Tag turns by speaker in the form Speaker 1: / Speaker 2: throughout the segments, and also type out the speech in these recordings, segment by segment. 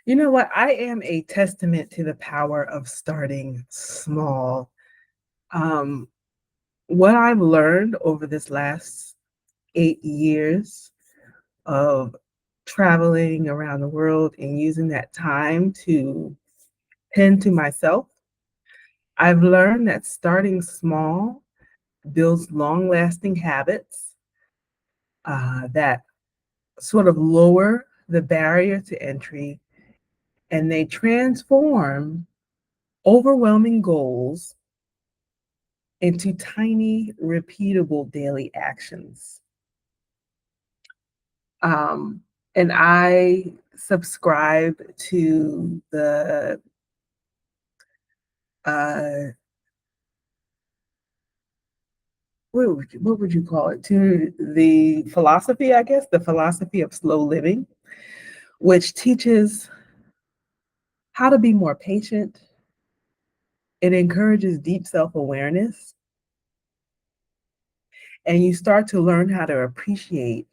Speaker 1: You know what? I am a testament to the power of starting small. Um, what I've learned over this last 8 years of traveling around the world and using that time to tend to myself, I've learned that starting small builds long lasting habits that sort of lower the barrier to entry, and they transform overwhelming goals into tiny, repeatable daily actions. Um, and I subscribe to the uh, what would you call it? To the philosophy, I guess, the philosophy of slow living, which teaches how to be more patient. It encourages deep self awareness, and you start to learn how to appreciate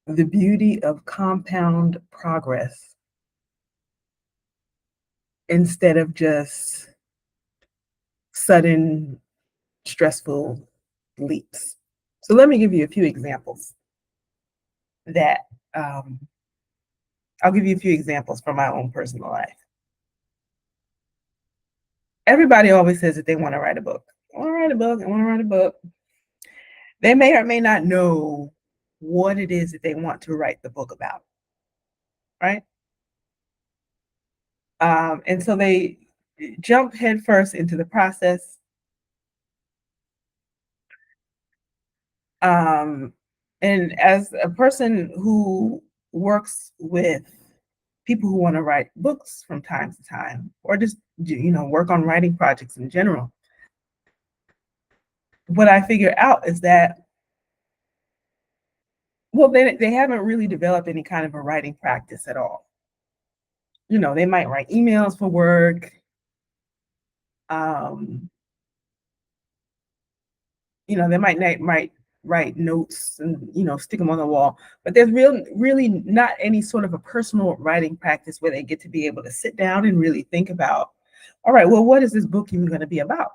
Speaker 1: the beauty of compound progress instead of just sudden stressful leaps. So let me give you a few examples that um, I'll give you a few examples from my own personal life. Everybody always says that they want to write a book. I want to write a book. I want to write a book. They may or may not know what it is that they want to write the book about, right? And so they jump headfirst into the process. Um, and as a person who works with people who want to write books from time to time, or just work on writing projects in general, what I figure out is that, well, they haven't really developed any kind of a writing practice at all. They might write emails for work. Um, they might write notes and stick them on the wall, but there's really not any sort of a personal writing practice where they get to be able to sit down and really think about, all right, well, what is this book even going to be about?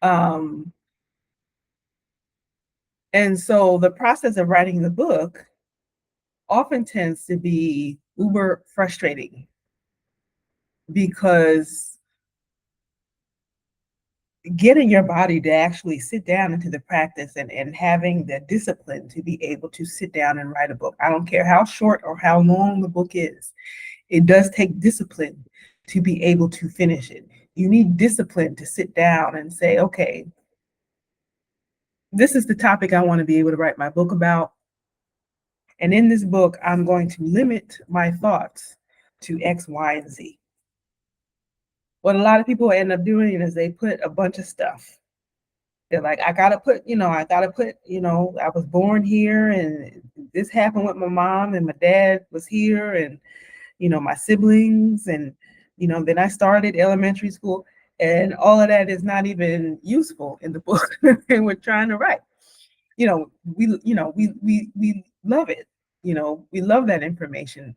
Speaker 1: Um, and so the process of writing the book often tends to be uber frustrating because getting your body to actually sit down into the practice and having the discipline to be able to sit down and write a book. I don't care how short or how long the book is. It does take discipline to be able to finish it. You need discipline to sit down and say, okay, this is the topic I want to be able to write my book about. And in this book, I'm going to limit my thoughts to X, Y, and Z. What a lot of people end up doing is they put a bunch of stuff. They're like, I gotta put, I was born here and this happened with my mom and my dad was here and, my siblings and, then I started elementary school and all of that is not even useful in the book and we're trying to write. We love it. We love that information.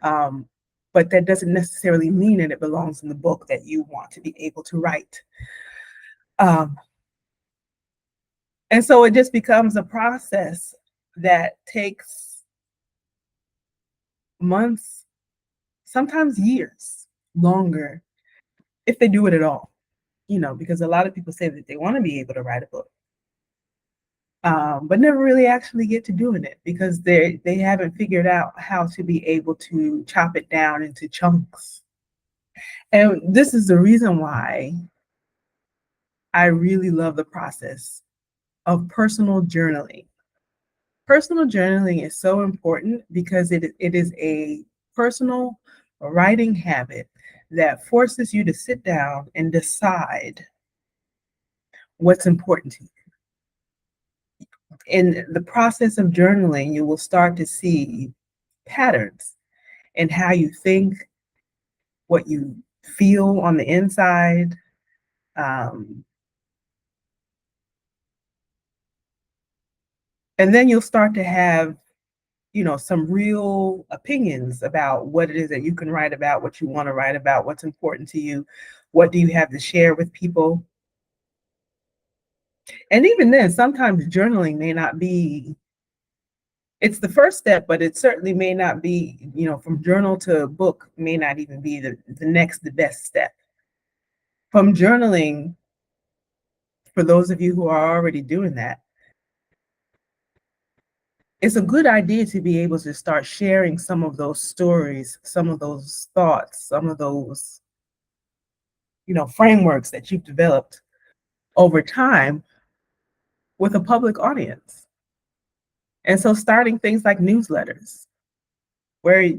Speaker 1: Um, but that doesn't necessarily mean that it belongs in the book that you want to be able to write. Um, And so it just becomes a process that takes months, sometimes years longer if they do it at all, because a lot of people say that they want to be able to write a book, but never really actually get to doing it because they haven't figured out how to be able to chop it down into chunks. And this is the reason why I really love the process of personal journaling. Personal journaling is so important because it is a personal writing habit that forces you to sit down and decide what's important to you. In the process of journaling, you will start to see patterns in how you think, what you feel on the inside. Um, and then you'll start to have, some real opinions about what it is that you can write about, what you want to write about, what's important to you, what do you have to share with people. And even then, sometimes journaling may not be, it's the first step, but it certainly may not be, from journal to book may not even be the best step. From journaling, for those of you who are already doing that, it's a good idea to be able to start sharing some of those stories, some of those thoughts, some of those, frameworks that you've developed over time with a public audience. And so starting things like newsletters, where,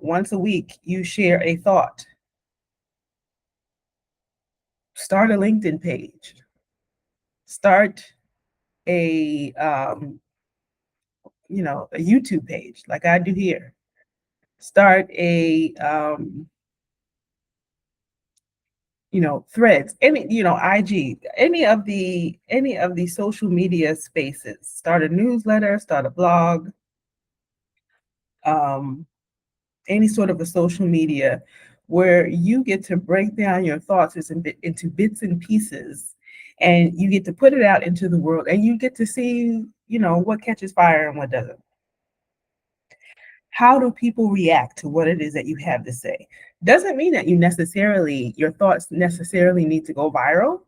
Speaker 1: once a week you share a thought, start a LinkedIn page, start a YouTube page like I do here, start threads, IG, any of the social media spaces, start a newsletter, start a blog, um, any sort of a social media where you get to break down your thoughts into bits and pieces, and you get to put it out into the world, and you get to see, what catches fire and what doesn't. How do people react to what it is that you have to say? Doesn't mean that your thoughts necessarily need to go viral.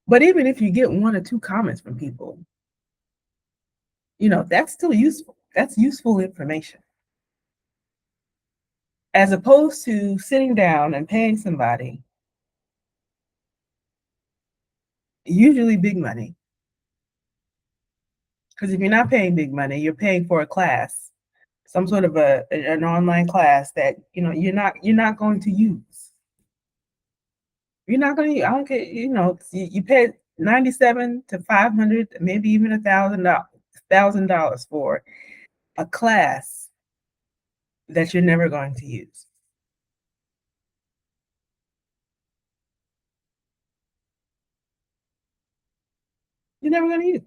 Speaker 1: But even if you get one or two comments from people, that's still useful. That's useful information. As opposed to sitting down and paying somebody, usually big money. Because if you're not paying big money, you're paying for a class, some sort of an online class that you're not going to use. You're not going to. I don't care. You pay 97 to 500, maybe even $1,000 for a class that you're never going to use. You're never going to use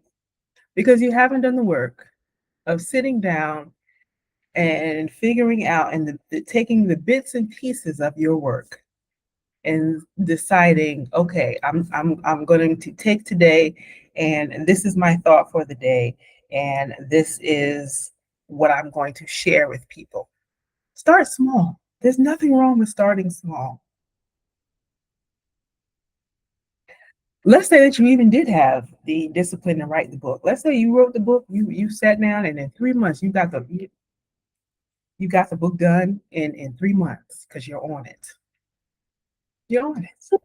Speaker 1: because you haven't done the work of sitting down and figuring out and taking the bits and pieces of your work and deciding, okay, I'm going to take today, and this is my thought for the day, and this is what I'm going to share with people. Start small. There's nothing wrong with starting small. Let's say that you even did have the discipline to write the book. Let's say you wrote the book, you sat down, and in 3 months you got the book done in 3 months because you're on it. You're on it.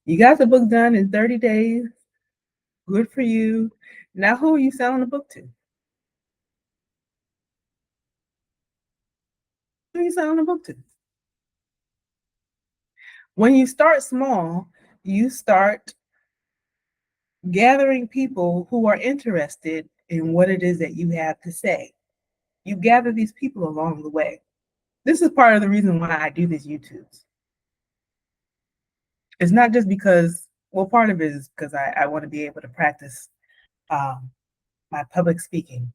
Speaker 1: You got the book done in 30 days. Good for you. Now, who are you selling the book to? Who are you selling the book to? When you start small, you start gathering people who are interested in what it is that you have to say. You gather these people along the way. This is part of the reason why I do these YouTubes. It's not just because, well, part of it is because I want to be able to practice um, my public speaking.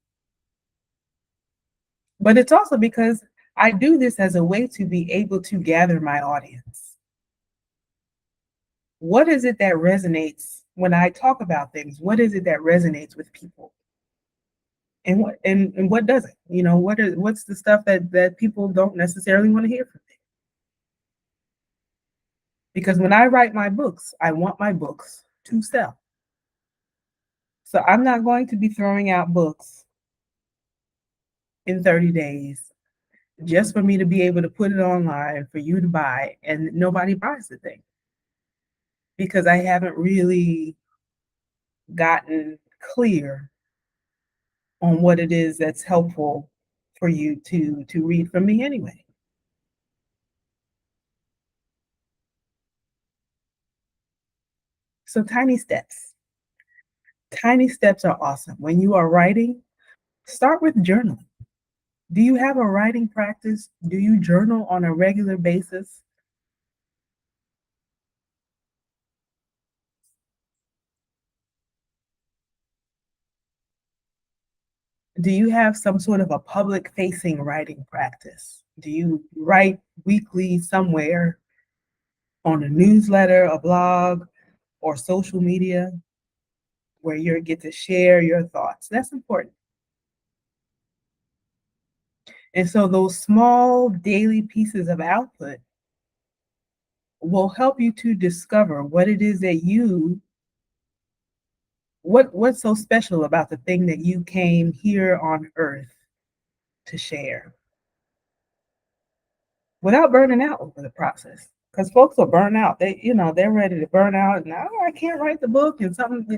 Speaker 1: But it's also because I do this as a way to be able to gather my audience. What is it that resonates when I talk about things? What is it that resonates with people? And what doesn't? What's the stuff that people don't necessarily want to hear from me? Because when I write my books, I want my books to sell. So I'm not going to be throwing out books in 30 days just for me to be able to put it online for you to buy, and nobody buys the thing because I haven't really gotten clear on what it is that's helpful for you to read from me anyway. So tiny steps. Tiny steps are awesome. When you are writing, start with journaling. Do you have a writing practice? Do you journal on a regular basis? Do you have some sort of a public facing writing practice? Do you write weekly somewhere on a newsletter, a blog, or social media where you get to share your thoughts? That's important. And so those small daily pieces of output will help you to discover what it is that what's so special about the thing that you came here on earth to share without burning out over the process. Because folks will burn out. They're ready to burn out. And oh, I can't write the book, and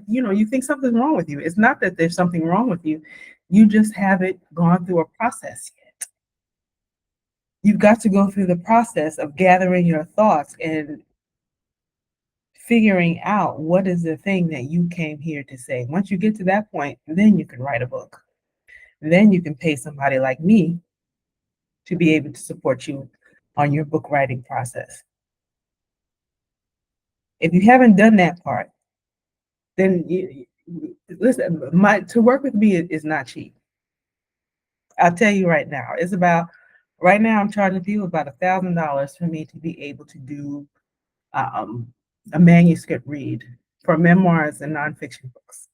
Speaker 1: you think something's wrong with you. It's not that there's something wrong with you. You just haven't gone through a process yet. You've got to go through the process of gathering your thoughts and figuring out what is the thing that you came here to say. Once you get to that point, then you can write a book. Then you can pay somebody like me to be able to support you on your book writing process. If you haven't done that part, then listen, to work with me is not cheap. I'll tell you right now. Right now I'm charging people about $1,000 for me to be able to do um, a manuscript read for memoirs and nonfiction books.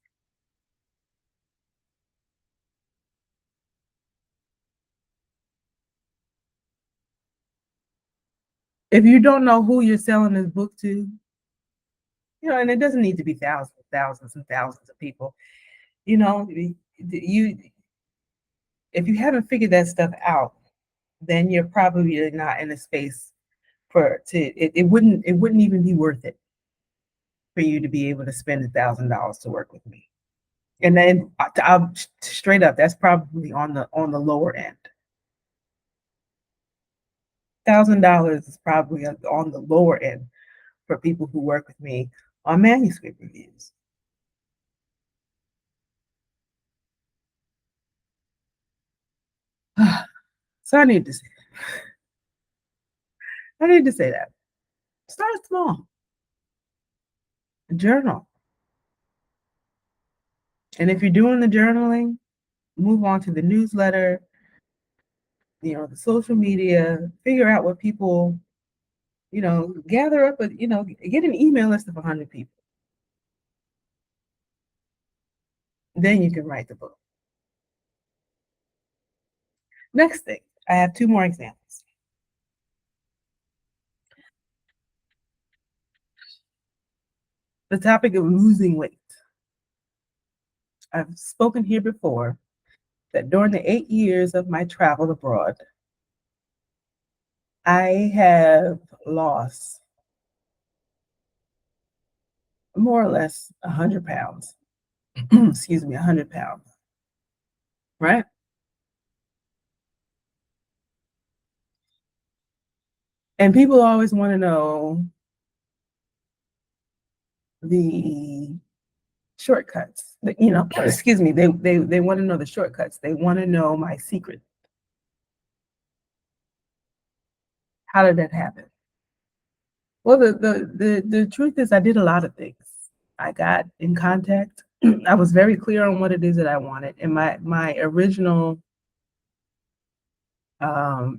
Speaker 1: If you don't know who you're selling this book to, and it doesn't need to be thousands and thousands of people. You if you haven't figured that stuff out, then you're probably not in a space it wouldn't even be worth it for you to be able to spend $1,000 to work with me. And then I'm straight up, that's probably on the lower end. $1,000 is probably on the lower end for people who work with me on manuscript reviews. So I need to say that. Start small. Journal. And if you're doing the journaling, move on to the newsletter, the social media, figure out what people, gather up, get an email list of 100 people. Then you can write the book. Next thing, I have two more examples. The topic of losing weight. I've spoken here before that during the 8 years of my travel abroad, I have lost more or less 100 pounds. Excuse me, 100 pounds, right? And people always want to know the shortcuts. Excuse me, they want to know the shortcuts. They want to know my secret. How did that happen? Well, the truth is I did a lot of things. I got in contact. I was very clear on what it is that I wanted. And my original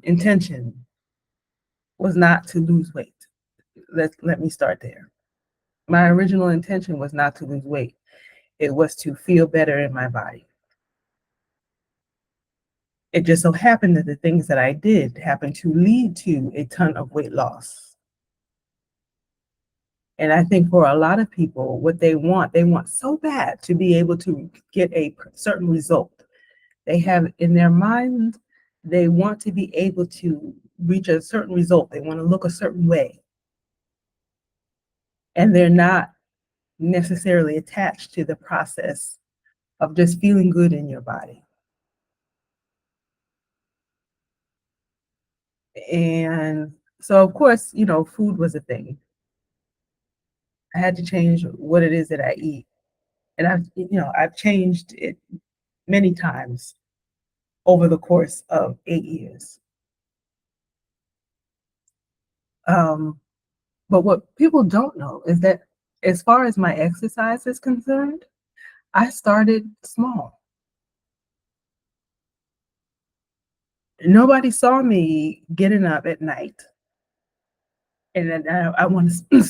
Speaker 1: intention was not to lose weight. Let me start there. My original intention was not to lose weight. It was to feel better in my body. It just so happened that the things that I did happened to lead to a ton of weight loss. And I think for a lot of people, what they want so bad to be able to get a certain result. They have in their mind, they want to be able to reach a certain result. They want to look a certain way. And they're not necessarily attached to the process of just feeling good in your body. And so, of course, food was a thing. I had to change what it is that I eat. And I've changed it many times over the course of 8 years. But what people don't know is that as far as my exercise is concerned, I started small. Nobody saw me getting up at night, and then I want to.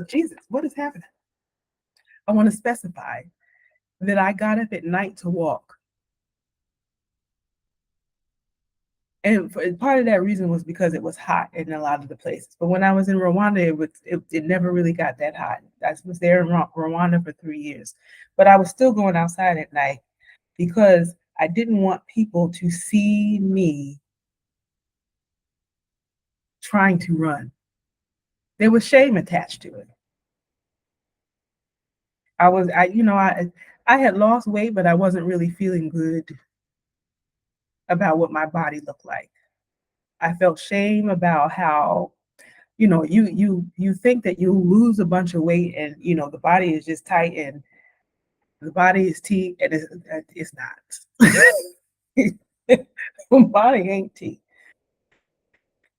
Speaker 1: Jesus, what is happening? I want to specify that I got up at night to walk. And part of that reason was because it was hot in a lot of the places. But when I was in Rwanda, it never really got that hot. I was there in Rwanda for 3 years, but I was still going outside at night because I didn't want people to see me trying to run. There was shame attached to it. I had lost weight, but I wasn't really feeling good about what my body looked like. I felt shame about how you think that you lose a bunch of weight and the body is just tight and the body is tea and it's not. The body ain't tea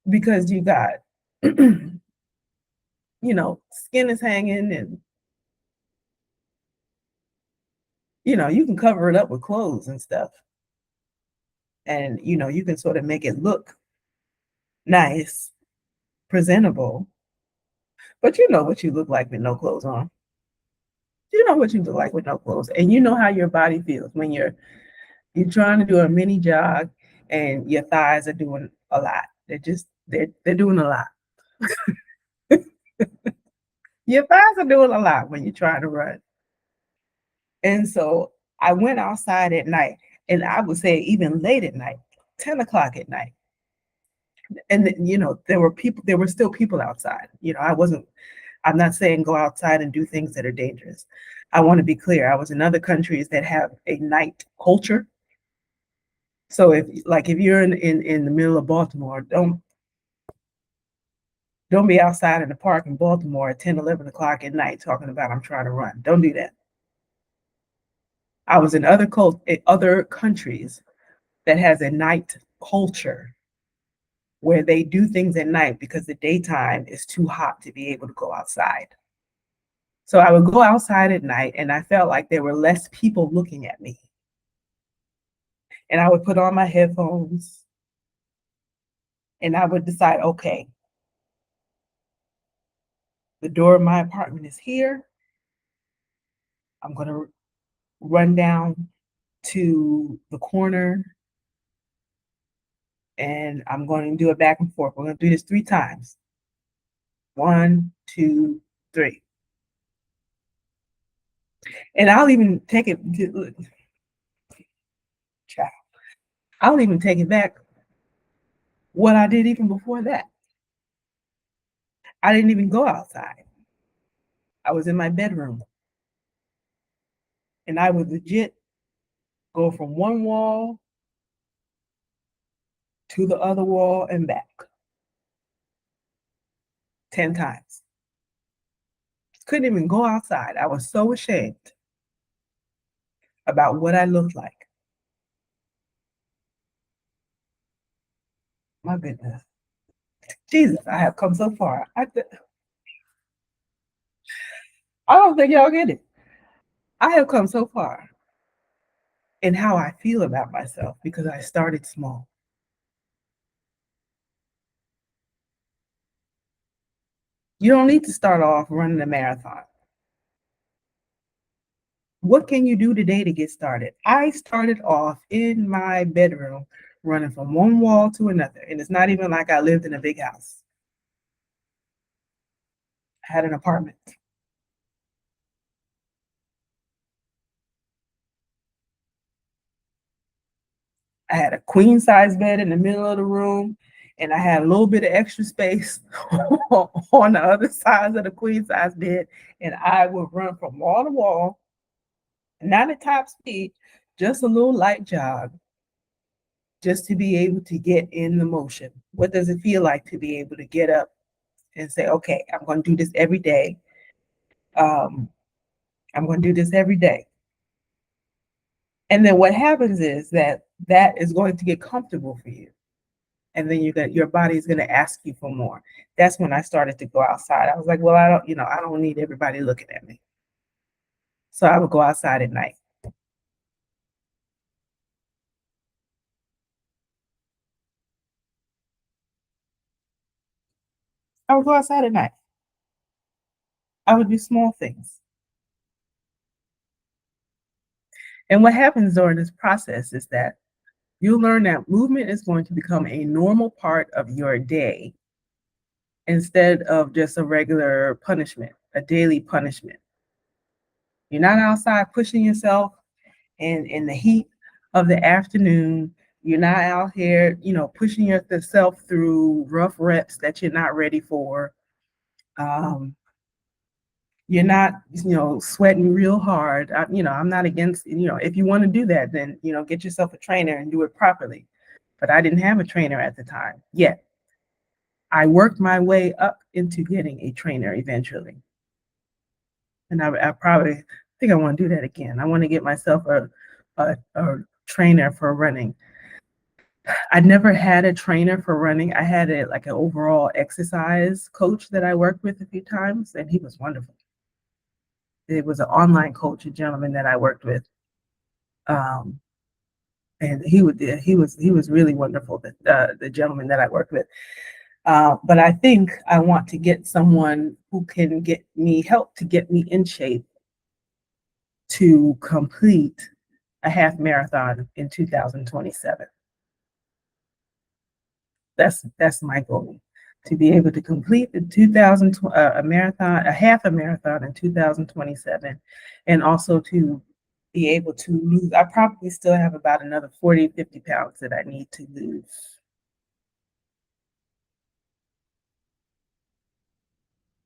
Speaker 1: because you got skin is hanging and you can cover it up with clothes and stuff and you can sort of make it look nice, presentable, but you know what you look like with no clothes on. You know what you look like with no clothes, and you know how your body feels when you're trying to do a mini jog and your thighs are doing a lot. They're doing a lot. Your thighs are doing a lot when you're trying to run. And so I went outside at night, and I would say even late at night, 10 o'clock at night. And there were still people outside. I'm not saying go outside and do things that are dangerous. I want to be clear. I was in other countries that have a night culture. So if you're in the middle of Baltimore, don't be outside in the park in Baltimore at 10, 11 o'clock at night talking about I'm trying to run. Don't do that. I was in other countries that has a night culture where they do things at night because the daytime is too hot to be able to go outside. So I would go outside at night and I felt like there were less people looking at me. And I would put on my headphones and I would decide, okay, the door of my apartment is here. I'm going to run down to the corner and I'm going to do it back and forth. We're going to do this 3 times. 1, 2, 3. And I'll even take it, child, I'll even take it back what I did even before that. I didn't even go outside. I was in my bedroom. And I would legit go from one wall to the other wall and back 10 times. Couldn't even go outside. I was so ashamed about what I looked like. My goodness. Jesus, I have come so far. I don't think y'all get it. I have come so far in how I feel about myself because I started small. You don't need to start off running a marathon. What can you do today to get started? I started off in my bedroom running from one wall to another. And it's not even like I lived in a big house. I had an apartment. I had a queen size bed in the middle of the room, and I had a little bit of extra space on the other sides of the queen size bed. And I would run from wall to wall, not at top speed, just a little light jog, just to be able to get in the motion. What does it feel like to be able to get up and say, okay, I'm going to do this every day? Um, I'm going to do this every day. And then what happens is that is going to get comfortable for you. And then your body is going to ask you for more. That's when I started to go outside. I was like, well, I don't need everybody looking at me. So I would go outside at night. I would go outside at night. I would do small things. And what happens during this process is that you learn that movement is going to become a normal part of your day instead of just a regular punishment, a daily punishment. You're not outside pushing yourself in the heat of the afternoon. You're not out here, pushing yourself through rough reps that you're not ready for. Um, you're not, sweating real hard. I'm not against, if you want to do that, then, get yourself a trainer and do it properly. But I didn't have a trainer at the time yet. I worked my way up into getting a trainer eventually. And I probably think I want to do that again. I want to get myself a trainer for running. I never had a trainer for running. I had like an overall exercise coach that I worked with a few times, and he was wonderful. It was an online coach, a gentleman that I worked with, um, and he was really wonderful. The gentleman that I worked with. But I think I want to get someone who can help to get me in shape to complete a half marathon in 2027. That's my goal, to be able to complete the 2000 a marathon, a half a marathon in 2027, and also to be able to lose. I probably still have about another 40, 50 pounds that I need to lose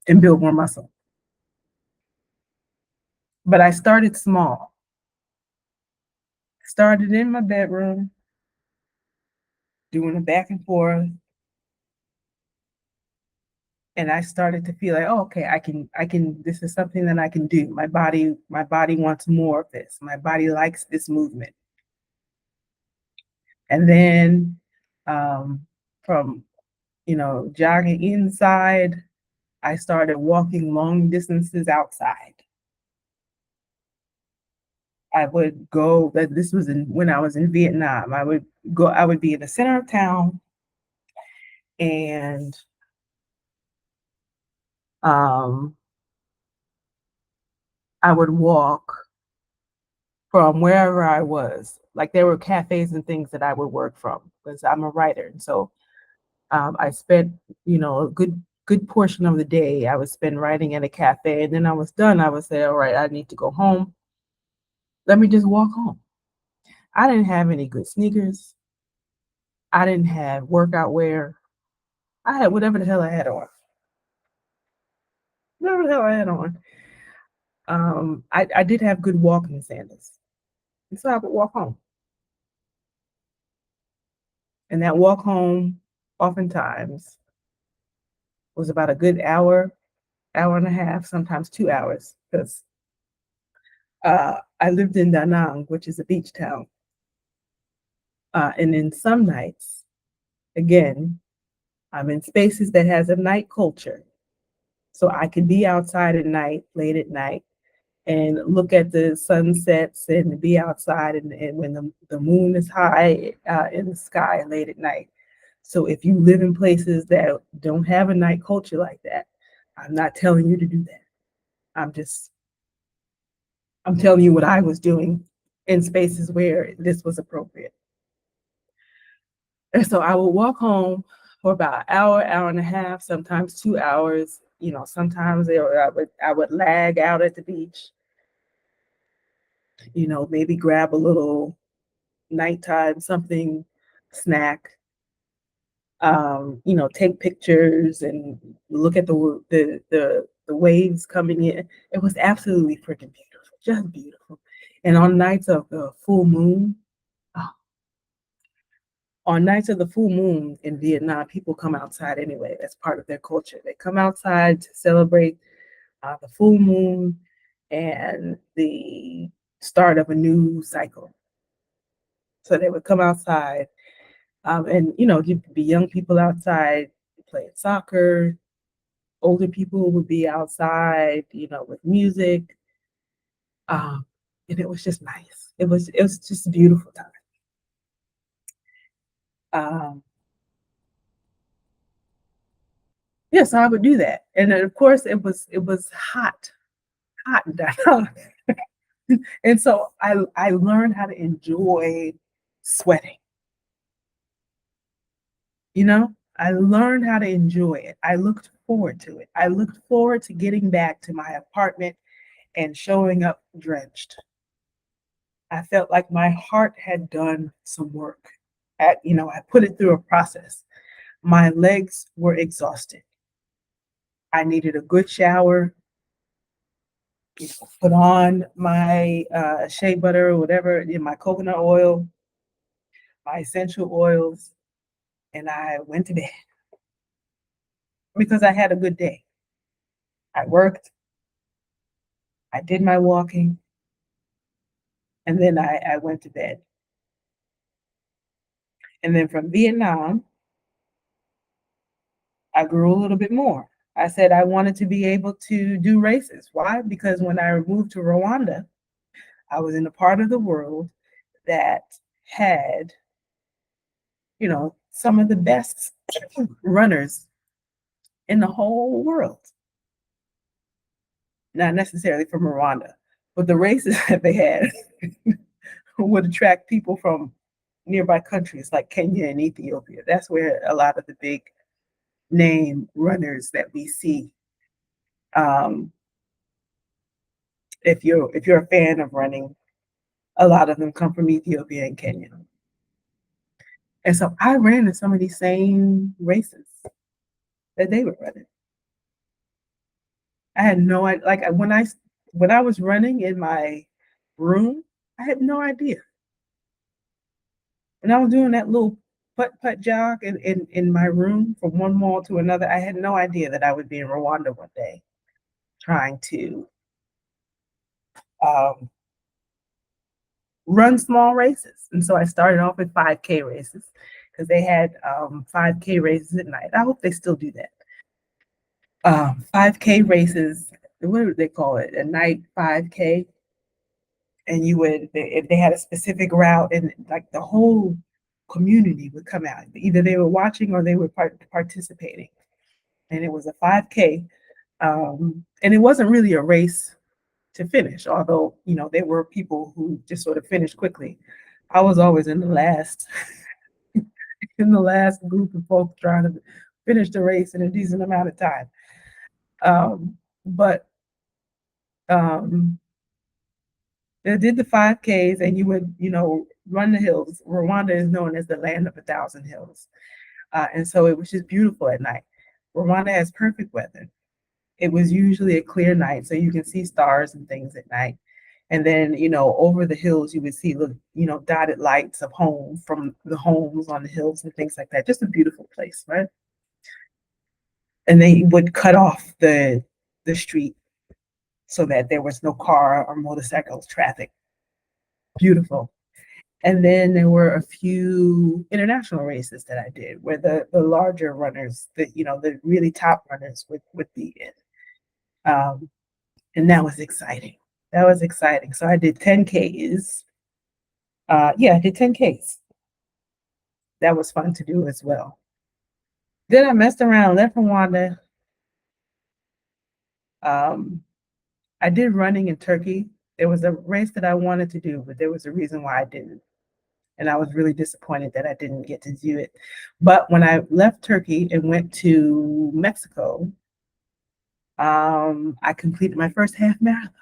Speaker 1: and build more muscle. But I started small. Started in my bedroom, doing a back and forth, and I started to feel like, oh, okay, I can, this is something that I can do. My body wants more of this. My body likes this movement. And then from, jogging inside, I started walking long distances outside. I would go, that this was when I was in Vietnam. I would be in the center of town, and um, I would walk from wherever I was. Like, there were cafes and things that I would work from because I'm a writer. And so I spent, a good portion of the day I would spend writing at a cafe. And then I was done. I would say, all right, I need to go home. Let me just walk home. I didn't have any good sneakers. I didn't have workout wear. I had whatever the hell I had on. Whatever the hell I had on. I did have good walking sandals. And so I would walk home. And that walk home oftentimes was about a good hour, hour and a half, sometimes 2 hours, because I lived in Da Nang, which is a beach town. And in some nights, again, I'm in spaces that has a night culture. So I could be outside at night, late at night, and look at the sunsets and be outside, and when the moon is high in the sky late at night. So if you live in places that don't have a night culture like that, I'm not telling you to do that. I'm just I'm telling you what I was doing in spaces where this was appropriate. And so I would walk home for about an hour, hour and a half, sometimes 2 hours. Sometimes I would lag out at the beach, maybe grab a little nighttime something, snack, take pictures and look at the waves coming in. It was absolutely freaking beautiful, just beautiful. And on nights of the full moon, oh, on nights of the full moon in Vietnam, people come outside anyway. That's part of their culture. They come outside to celebrate the full moon and the start of a new cycle. So they would come outside, and you'd be young people outside playing soccer. Older people would be outside, with music, and it was just nice. It was just a beautiful time. Um, Yeah, so I would do that. And then of course it was hot, hot down. And so I learned how to enjoy sweating, you know? I learned how to enjoy it. I looked forward to it. I looked forward to getting back to my apartment and showing up drenched. I felt like my heart had done some work. I put it through a process. My legs were exhausted. I needed a good shower, put on my shea butter or whatever, my coconut oil, my essential oils, and I went to bed because I had a good day. I worked, I did my walking, and then I went to bed. And then from Vietnam, I grew a little bit more. I said I wanted to be able to do races. Why? Because when I moved to Rwanda, I was in a part of the world that had, some of the best runners in the whole world. Not necessarily from Rwanda, but the races that they had would attract people from nearby countries like Kenya and Ethiopia. That's where a lot of the big name runners that we see. Um, if you're a fan of running, a lot of them come from Ethiopia and Kenya. And so I ran in some of these same races that they were running. I had no idea. Like when I was running in my room, I had no idea. When I was doing that little putt putt jog in my room from one mall to another, I had no idea that I would be in Rwanda one day trying to um, run small races. And so I started off with 5K races because they had 5K races at night. I hope they still do that. 5K races, what would they call it? A night 5K. And if they had a specific route, and like the whole community would come out. Either they were watching or they were participating. And it was a 5K. And it wasn't really a race to finish, although, there were people who just sort of finished quickly. I was always in the last in the last group of folks trying to finish the race in a decent amount of time. But um, they did the 5Ks, and you would, run the hills. Rwanda is known as the land of 1,000 hills. And so it was just beautiful at night. Rwanda has perfect weather. It was usually a clear night, so you can see stars and things at night. And then, over the hills, you would see the, dotted lights of home from the homes on the hills and things like that. Just a beautiful place, right? And they would cut off the street so that there was no car or motorcycle traffic. Beautiful. And then there were a few international races that I did where the larger runners, the really top runners would be in. And that was exciting. That was exciting. So I did 10Ks. Yeah, I did 10Ks. That was fun to do as well. Then I messed around, left Rwanda. Um, I did running in Turkey. There was a race that I wanted to do, but there was a reason why I didn't. And I was really disappointed that I didn't get to do it. But when I left Turkey and went to Mexico, I completed my first half marathon.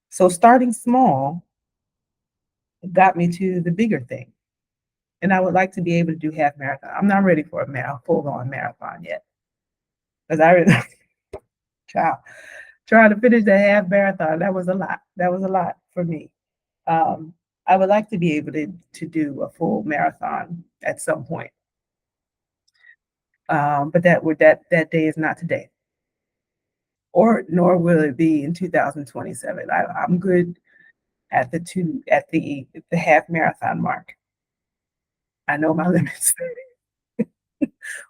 Speaker 1: So starting small got me to the bigger thing. And I would like to be able to do half marathon. I'm not ready for a full-on marathon yet. Because I really, child, trying to finish the half marathon, that was a lot. That was a lot for me. Um, I would like to be able to do a full marathon at some point. But that day is not today, or nor will it be in 2027. I'm good at the half marathon mark. I know my limits,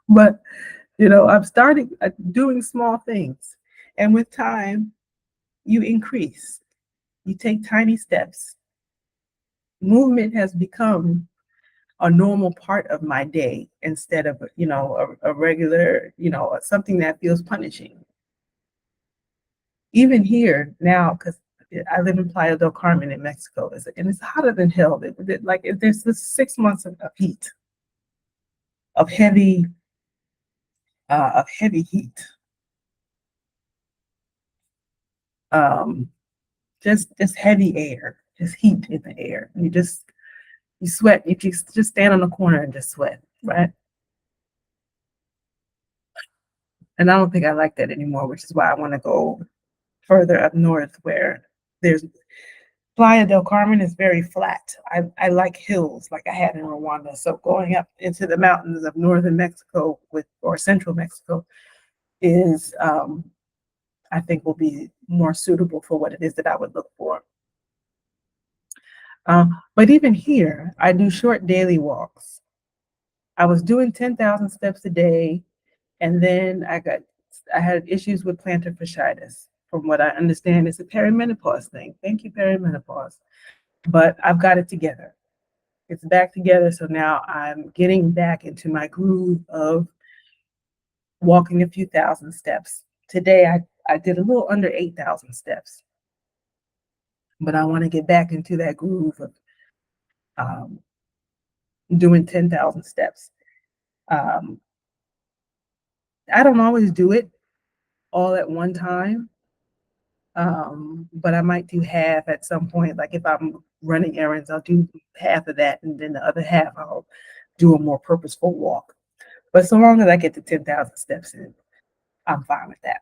Speaker 1: but I'm starting doing small things, and with time, you increase. You take tiny steps. Movement has become a normal part of my day instead of, a regular, something that feels punishing. Even here now, because I live in Playa del Carmen in Mexico, and it's hotter than hell. There's this 6 months of heat, of heavy, of heavy heat, um, just heavy air, just heat in the air. You sweat. You just stand on the corner and just sweat, right? And I don't think I like that anymore, which is why I want to go further up north where there's Playa del Carmen is very flat. I like hills like I had in Rwanda. So going up into the mountains of northern Mexico or central Mexico is I think will be more suitable for what it is that I would look for. But even here, I do short daily walks. I was doing 10,000 steps a day, and then I had issues with plantar fasciitis. From what I understand, it's a perimenopause thing. Thank you, perimenopause. But I've got it together. It's back together. So now I'm getting back into my groove of walking a few thousand steps. Today I did a little under 8,000 steps, but I want to get back into that groove of um, doing 10,000 steps. Um, I don't always do it all at one time, but I might do half at some point. Like if I'm running errands, I'll do half of that, and then the other half I'll do a more purposeful walk. But so long as I get the 10,000 steps in, I'm fine with that.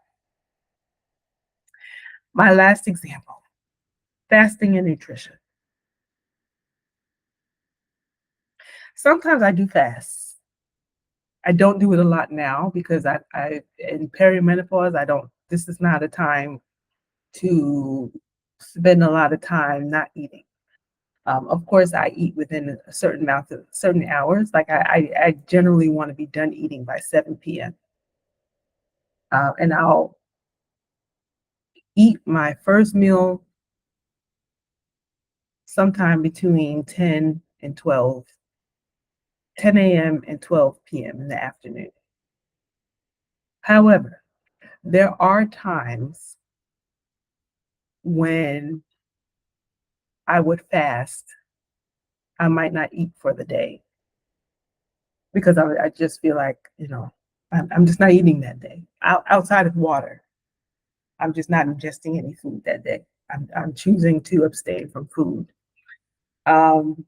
Speaker 1: My last example, fasting and nutrition. Sometimes I do fast. I don't do it a lot now because I in perimenopause, this is not a time to spend a lot of time not eating. Of course, I eat within a certain amount of certain hours. Like I generally want to be done eating by 7 p.m. And I'll eat my first meal sometime between 10 and 12, 10 a.m. and 12 p.m. in the afternoon. However, there are times when I would fast. I might not eat for the day because I just feel like, I'm just not eating that day. Outside of water, I'm just not ingesting any food that day. I'm choosing to abstain from food. Um,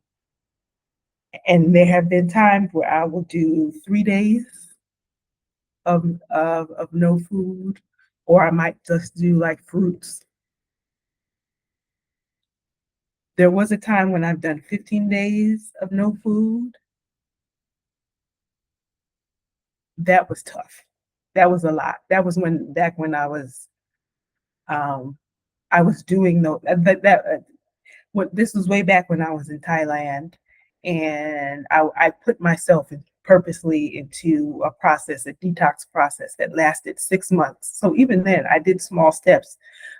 Speaker 1: and there have been times where I will do 3 days of no food, or I might just do like fruits. There was a time when I've done 15 days of no food. That was tough. That was a lot. That was back when um, I was doing what this was way back when I was in Thailand, and I put myself purposely into a detox process that lasted 6 months. So even then, I did small steps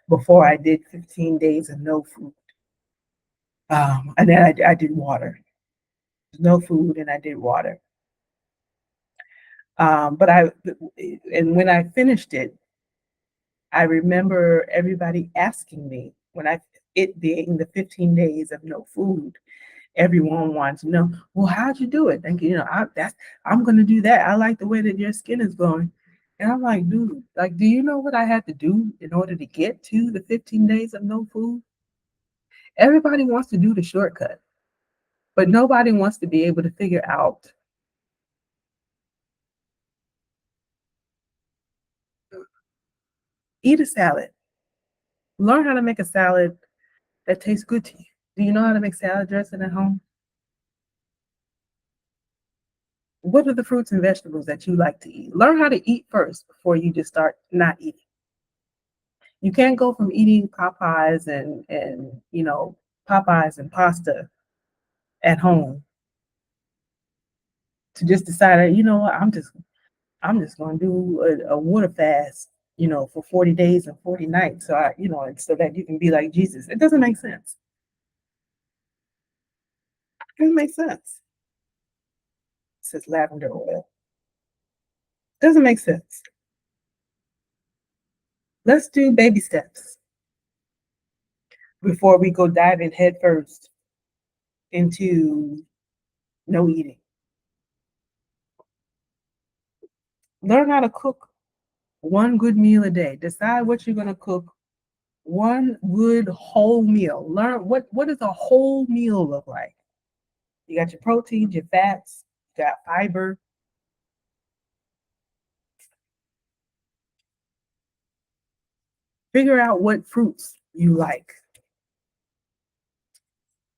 Speaker 1: before I did 15 days of no food. And then I did water, no food, and I did water. But and when I finished it, I remember everybody asking me it being the 15 days of no food. Everyone wants to know, well, how'd you do it? And I'm gonna do that. I like the way that your skin is glowing. And I'm like, dude, like, do you know what I had to do in order to get to the 15 days of no food? Everybody wants to do the shortcut, but nobody wants to be able to figure out eat a salad. Learn how to make a salad that tastes good to you. Do you know how to make salad dressing at home? What are the fruits and vegetables that you like to eat? Learn how to eat first before you just start not eating. You can't go from eating Popeyes and pasta at home to just decide, you know what, I'm just going to do a water fast, for 40 days and 40 nights. So that you can be like Jesus. It doesn't make sense. It doesn't make sense. says lavender oil. Doesn't make sense. Let's do baby steps before we go diving headfirst into no eating. Learn how to cook one good meal a day. Decide what you're going to cook. One good whole meal. Learn what does a whole meal look like. You got your proteins, your fats, you got fiber. Figure out what fruits you like.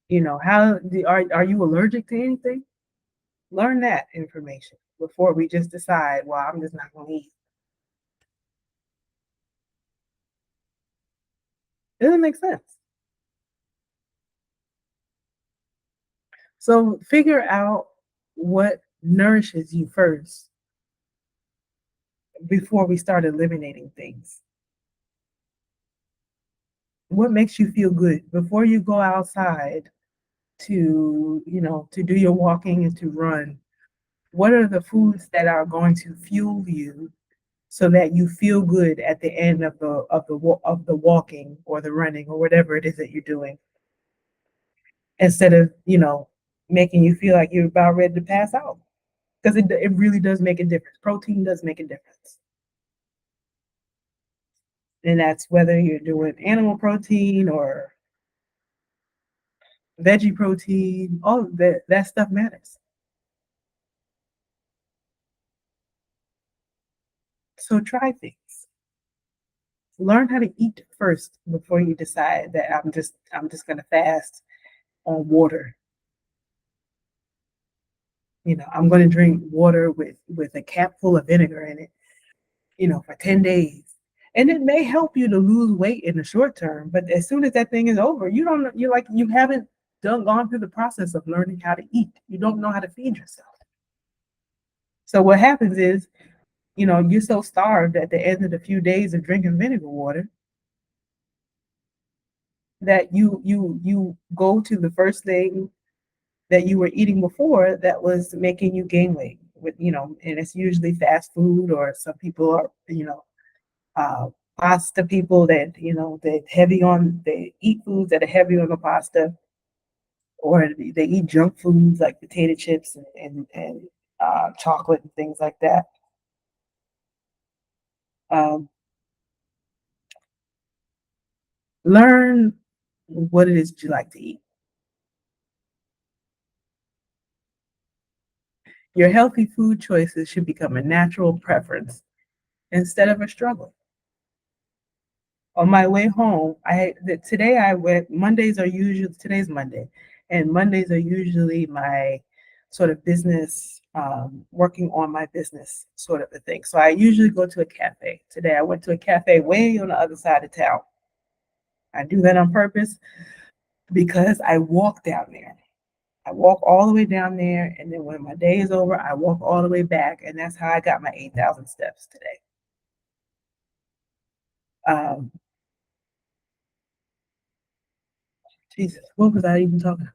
Speaker 1: You know, are you allergic to anything? Learn that information before we just decide, well, I'm just not going to eat. It doesn't make sense. So figure out what nourishes you first before we start eliminating things. What makes you feel good before you go outside to, to do your walking and to run? What are the foods that are going to fuel you so that you feel good at the end of the walking or the running or whatever it is that you're doing, instead of making you feel like you're about ready to pass out, because it really does make a difference. Protein does make a difference, and that's whether you're doing animal protein or veggie protein. All of that stuff matters. So try things. Learn how to eat first before you decide that I'm just going to fast on water. I'm going to drink water with a cap full of vinegar in it, for 10 days. And it may help you to lose weight in the short term, but as soon as that thing is over, you haven't gone through the process of learning how to eat. You don't know how to feed yourself. So what happens is, you're so starved at the end of the few days of drinking vinegar water that you go to the first thing that you were eating before that was making you gain weight with, and it's usually fast food, or some people are, uh, pasta people that, they eat foods that are heavy on the pasta, or they eat junk foods like potato chips and chocolate and things like that. Um, Learn what it is that you like to eat. Your healthy food choices should become a natural preference instead of a struggle. On my way home, today I went. Today's Monday, and Mondays are usually my sort of business, working on my business sort of a thing. So I usually go to a cafe. Today I went to a cafe way on the other side of town. I do that on purpose because I walk down there. I walk all the way down there, and then when my day is over, I walk all the way back, and that's how I got my 8,000 steps today. Um, Jesus, what was I even talking about?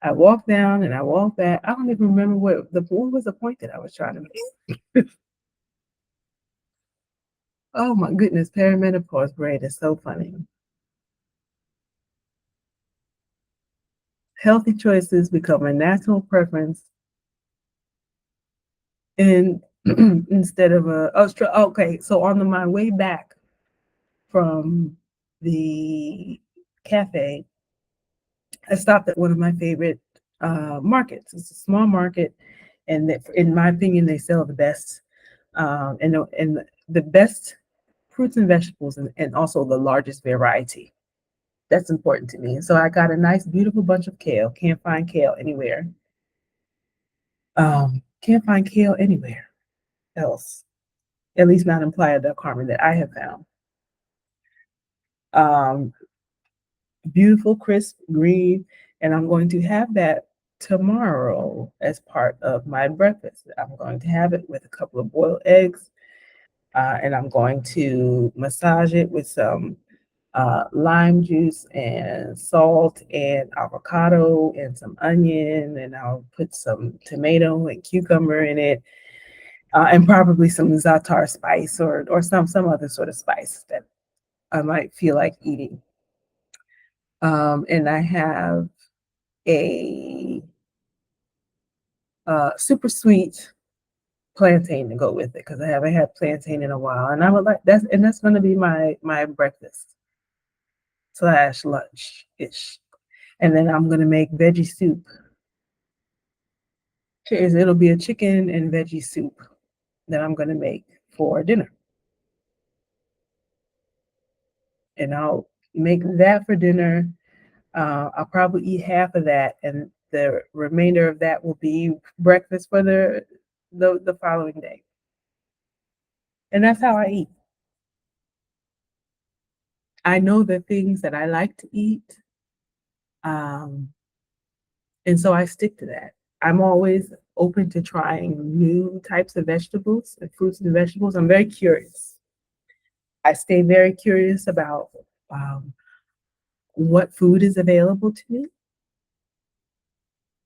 Speaker 1: I walk down and I walk back. I don't even remember what was the point that I was trying to make. Oh my goodness, perimenopause brain is so funny. Healthy choices become a national preference, and instead of okay. So on my way back from the cafe, I stopped at one of my favorite markets. It's a small market, and in my opinion, they sell the best, and the best fruits and vegetables, and also the largest variety. That's important to me. And so I got a nice, beautiful bunch of kale. Can't find kale anywhere. Can't find kale anywhere else, at least not in Playa del Carmen that I have found. Um, Beautiful, crisp green, and I'm going to have that tomorrow as part of my breakfast. I'm going to have it with a couple of boiled eggs, and I'm going to massage it with some lime juice and salt and avocado and some onion, and I'll put some tomato and cucumber in it, and probably some za'atar spice or some other sort of spice that I might feel like eating. And I have a super sweet plantain to go with it because I haven't had plantain in a while, and I would like that's going to be my breakfast slash lunch ish, and then I'm going to make veggie soup. It'll be a chicken and veggie soup that I'm going to make for dinner, and I'll make that for dinner. I'll probably eat half of that, and the remainder of that will be breakfast for the following day. And that's how I eat. I know the things that I like to eat, um, and so I stick to that. I'm always open to trying new types of vegetables and fruits and vegetables. I'm very curious. I stay very curious about um, what food is available to me.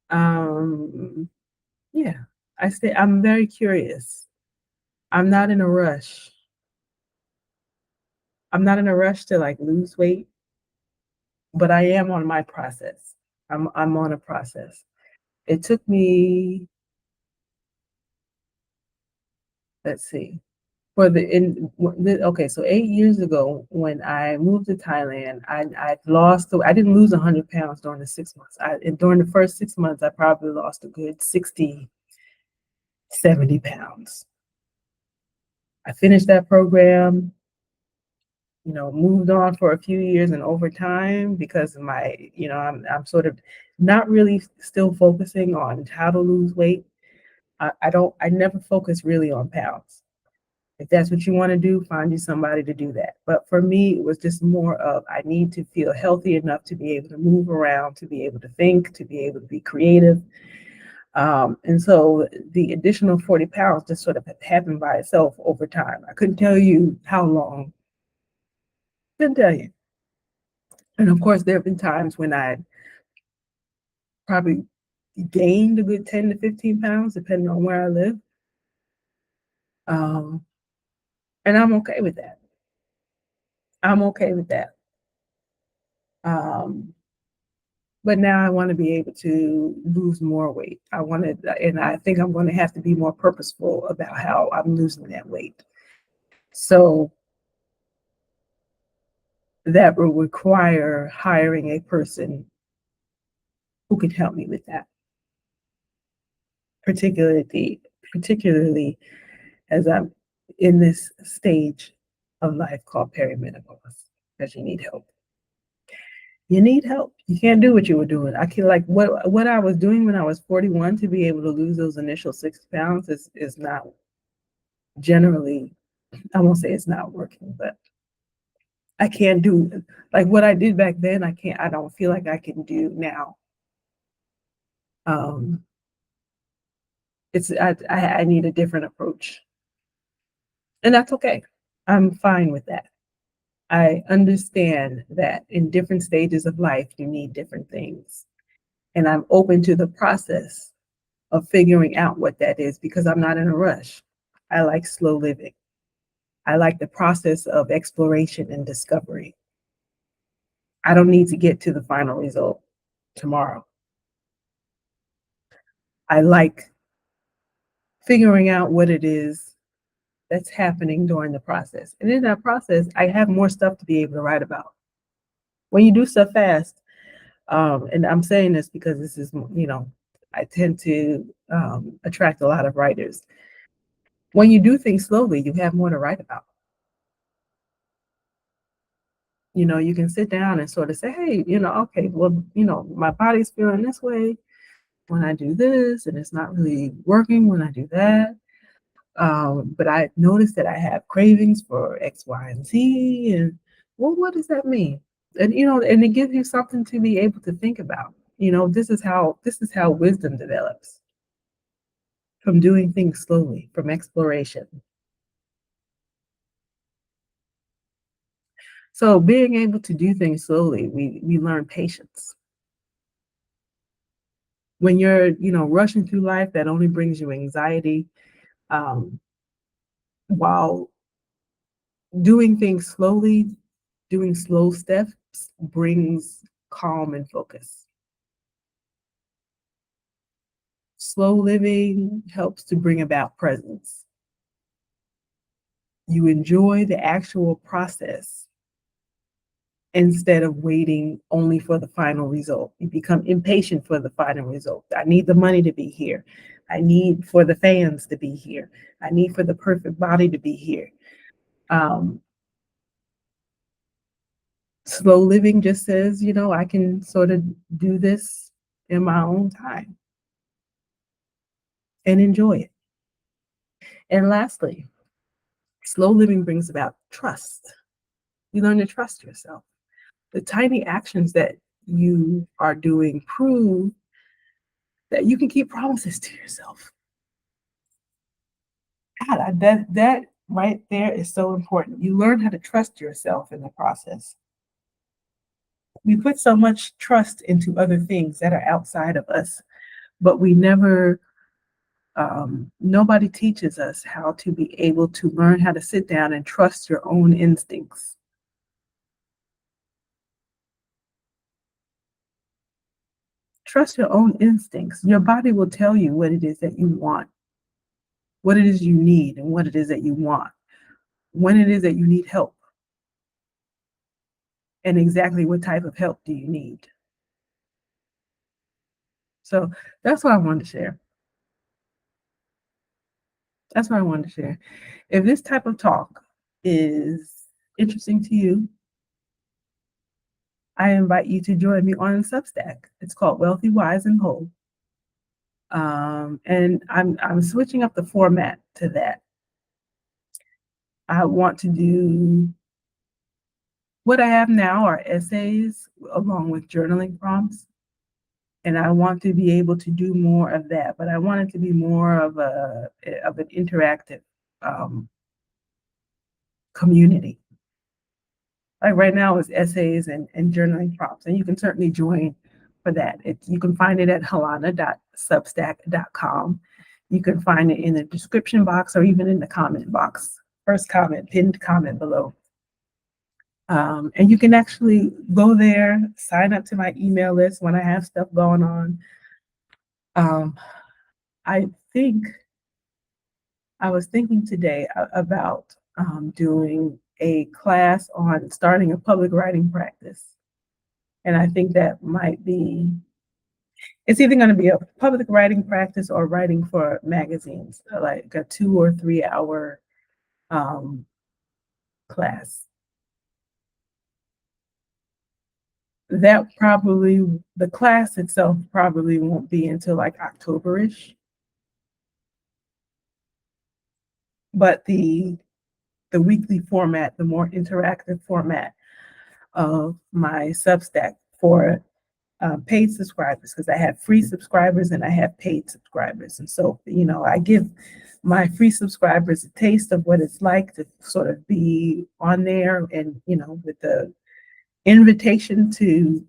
Speaker 1: Um, yeah, I'm very curious. I'm not in a rush. I'm not in a rush to like lose weight, but I am on my process. I'm on a process. It took me, let's see, for the in okay, so 8 years ago when I moved to Thailand, I didn't lose 100 pounds during the 6 months. And during the first 6 months, I probably lost a good 60, 70 pounds. I finished that program, moved on for a few years, and over time, because of I'm sort of not really still focusing on how to lose weight. I never focus really on pounds. If that's what you want to do, find you somebody to do that. But for me, it was just more of I need to feel healthy enough to be able to move around, to be able to think, to be able to be creative. And so the additional 40 pounds just sort of happened by itself over time. I couldn't tell you how long. Couldn't tell you. And of course, there have been times when I probably gained a good 10 to 15 pounds, depending on where I live. Um, and I'm okay with that. I'm okay with that. Um, but now I want to be able to lose more weight. And I think I'm going to have to be more purposeful about how I'm losing that weight. So that will require hiring a person who can help me with that, particularly, particularly as I'm in this stage of life called perimenopause, because you need help. You need help. You can't do what you were doing. I can like what I was doing when I was 41 to be able to lose those initial 60 pounds is not generally, I won't say it's not working, but I can't do like what I did back then. I don't feel like I can do now. Um, I need a different approach, and that's okay. I'm fine with that. I understand that in different stages of life, you need different things. And I'm open to the process of figuring out what that is because I'm not in a rush. I like slow living. I like the process of exploration and discovery. I don't need to get to the final result tomorrow. I like figuring out what it is that's happening during the process. And in that process, I have more stuff to be able to write about. When you do stuff fast, and I'm saying this because this is, I tend to attract a lot of writers. When you do things slowly, you have more to write about. You can sit down and sort of say, hey, okay, well, my body's feeling this way when I do this, and it's not really working when I do that. But I noticed that I have cravings for X, Y, and Z. And well, what does that mean? And it gives you something to be able to think about. This is how wisdom develops from doing things slowly, from exploration. So being able to do things slowly, we learn patience. When you're, rushing through life, that only brings you anxiety. Um, while doing things slowly, doing slow steps brings calm and focus. Slow living helps to bring about presence. You enjoy the actual process instead of waiting only for the final result. You become impatient for the final result. I need the money to be here. I need for the fans to be here. I need for the perfect body to be here. Um, Slow living just says, I can sort of do this in my own time and enjoy it. And lastly, slow living brings about trust. You learn to trust yourself. The tiny actions that you are doing prove that you can keep promises to yourself. God, that right there is so important. You learn how to trust yourself in the process. We put so much trust into other things that are outside of us, but we never nobody teaches us how to be able to learn how to sit down and trust your own instincts. Trust your own instincts. Your body will tell you what it is that you want, what it is you need, and what it is that you want, when it is that you need help, and exactly what type of help do you need. So that's what I wanted to share. That's what I wanted to share. If this type of talk is interesting to you, I invite you to join me on Substack. It's called Wealthy, Wise, and Whole. And I'm switching up the format to that. I want to do what I have now are essays along with journaling prompts, and I want to be able to do more of that. But I want it to be more of an interactive um, community. Like right now, it's essays and journaling prompts, and you can certainly join for that. You can find it at halana.substack.com. You can find it in the description box or even in the comment box. First comment, pinned comment below. And you can actually go there, sign up to my email list when I have stuff going on. I think I was thinking today about doing a class on starting a public writing practice. And I think that might be, it's either going to be a public writing practice or writing for magazines, like a 2 or 3 hour um, class. The class itself probably won't be until like October-ish. But the weekly format, the more interactive format of my Substack for paid subscribers, because I have free subscribers and I have paid subscribers. And so, I give my free subscribers a taste of what it's like to sort of be on there and, with the invitation to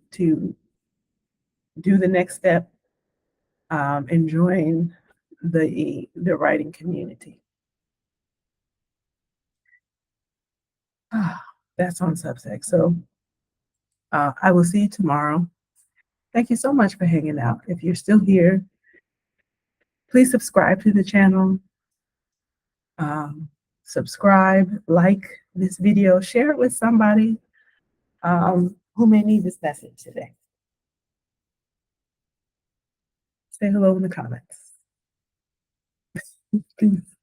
Speaker 1: do the next step and join the writing community. That's on Substack. So I will see you tomorrow. Thank you so much for hanging out. If you're still here, please subscribe to the channel. Um, Subscribe, like this video, share it with somebody who may need this message today. Say hello in the comments. Peace.